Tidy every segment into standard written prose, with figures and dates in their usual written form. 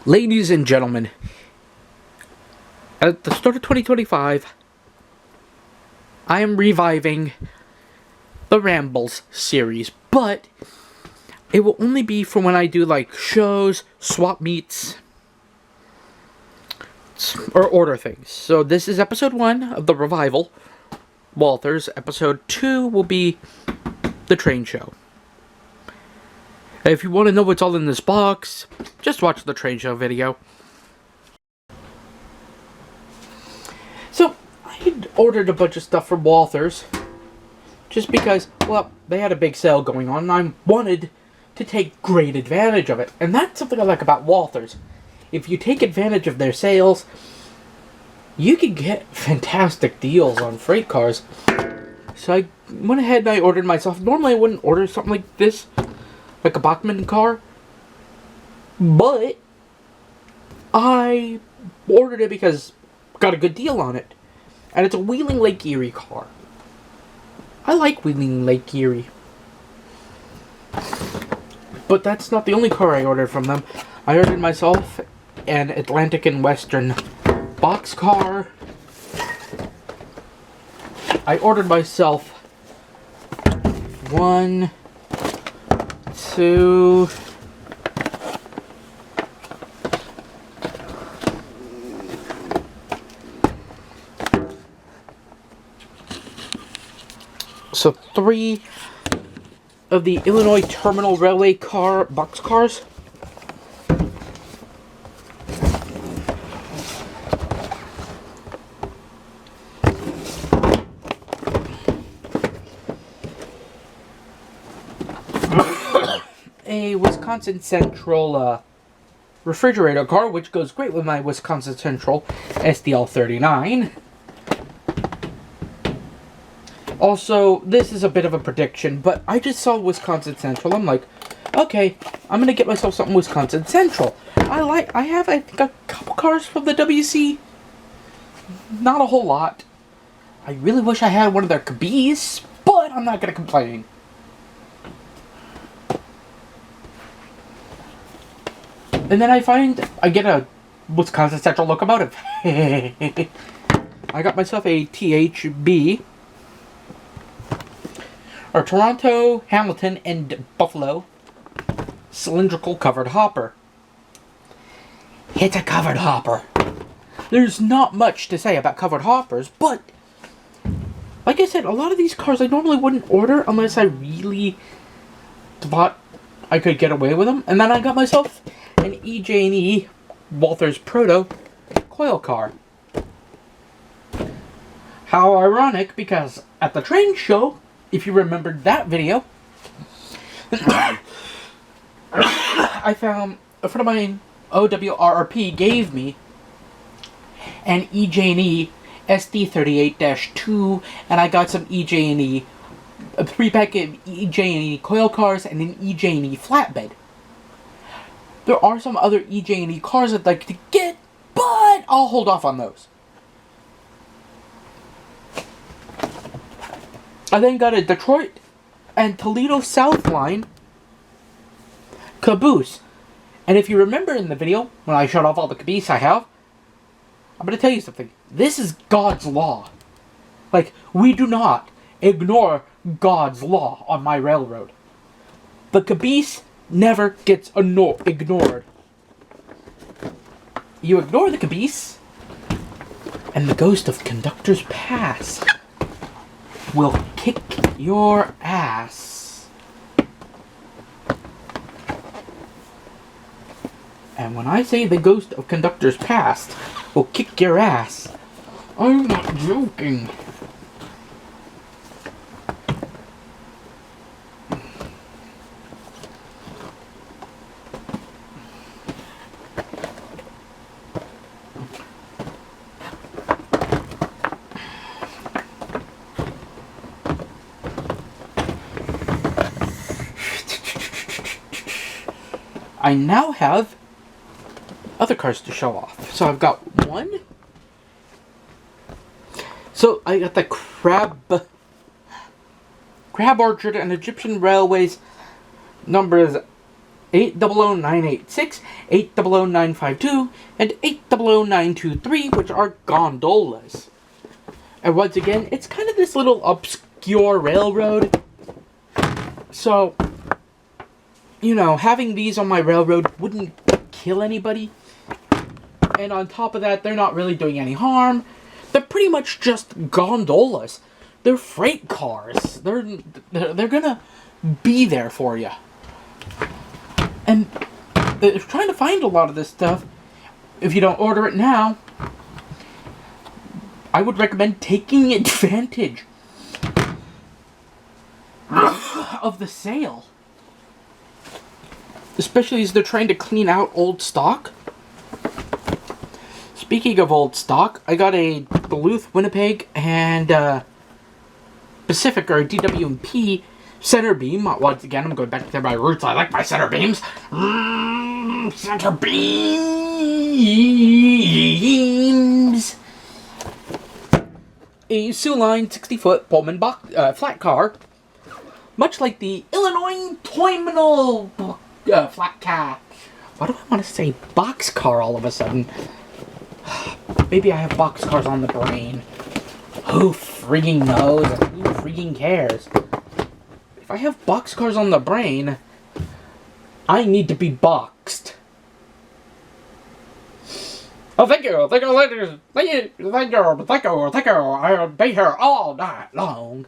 Ladies and gentlemen, at the start of 2025, I am reviving the Rambles series, but it will only be for when I do like shows, swap meets, or order things. So this is episode 1 of the revival, Walthers. Episode 2 will be the train show. If you want to know what's all in this box, just watch the train show video. So, I had ordered a bunch of stuff from Walthers, just because, well, they had a big sale going on, and I wanted to take great advantage of it. And that's something I like about Walthers. If you take advantage of their sales, you can get fantastic deals on freight cars. So I went ahead and I ordered myself. Normally I wouldn't order something like this, like a Bachmann car, but I ordered it because I got a good deal on it. And it's a Wheeling Lake Erie car. I like Wheeling Lake Erie. But that's not the only car I ordered from them. I ordered myself an Atlantic and Western boxcar. I ordered myself 1, 2, so 3 of the Illinois Terminal Railway car boxcars. A Wisconsin Central refrigerator car, which goes great with my Wisconsin Central SDL39. Also, this is a bit of a prediction, but I just saw Wisconsin Central. I'm like, okay, I'm gonna get myself something Wisconsin Central. I have, I think, a couple cars from the WC. Not a whole lot. I really wish I had one of their Cabees, but I'm not gonna complain. And then I get a Wisconsin Central locomotive. I got myself a THB, or Toronto, Hamilton, and Buffalo cylindrical covered hopper. It's a covered hopper. There's not much to say about covered hoppers, but like I said, a lot of these cars I normally wouldn't order unless I really thought I could get away with them. And then I got myself an EJ&E Walthers Proto coil car. How ironic, because at the train show, if you remembered that video, I found a friend of mine, OWRRP, gave me an EJ&E SD38-2, and I got some EJ&E, a 3-pack of EJ&E coil cars and an EJ&E flatbed. There are some other EJ&E cars I'd like to get, but I'll hold off on those. I then got a Detroit and Toledo South Line caboose. And if you remember in the video, when I showed off all the caboose I have, I'm going to tell you something. This is God's law. Like, we do not ignore God's law on my railroad. The caboose never gets ignored. You ignore the caboose, and the ghost of Conductor's Pass will kick your ass. And when I say the ghost of Conductor's Past will kick your ass, I'm not joking. I now have other cars to show off. So I've got one. So I got the Crab Orchard and Egyptian Railways numbers 800986, 800952, and 800923, which are gondolas. And once again, it's kind of this little obscure railroad. So, you know, having these on my railroad wouldn't kill anybody. And on top of that, they're not really doing any harm. They're pretty much just gondolas. They're freight cars. They're gonna be there for you. And trying to find a lot of this stuff, if you don't order it now, I would recommend taking advantage of the sale. Especially as they're trying to clean out old stock. Speaking of old stock, I got a Duluth, Winnipeg, and Pacific, or DW&P center beam. Once again, I'm going back to my roots. I like my center beams. Center beams. A Sioux Line 60-foot Pullman flat car. Much like the Illinois Terminal flat car. Why do I want to say box car all of a sudden? Maybe I have box cars on the brain. Who frigging knows? Who frigging cares? If I have box cars on the brain, I need to be boxed. Oh, thank you, ladies. Thank you. I'll be here all night long.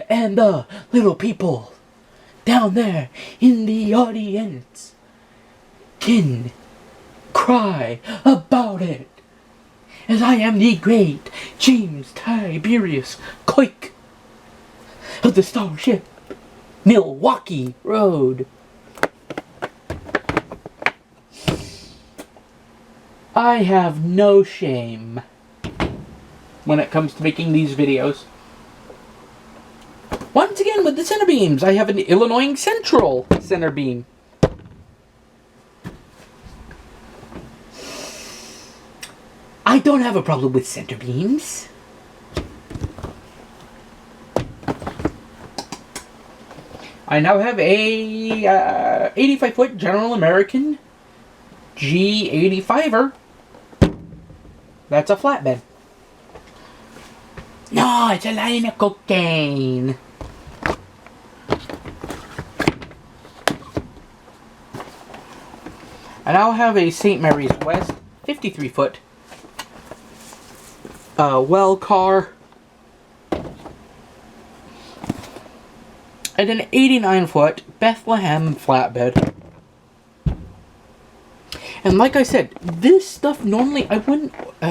And the little people down there in the audience can cry about it. As I am the great James Tiberius Coik of the Starship Milwaukee Road. I have no shame when it comes to making these videos. Once again, with the center beams, I have an Illinois Central center beam. I don't have a problem with center beams. I now have a 85-foot General American G85er. That's a flatbed. No, it's a line of cocaine. I now have a St. Mary's West 53-foot well car. And an 89-foot Bethlehem flatbed. And like I said, this stuff normally I wouldn't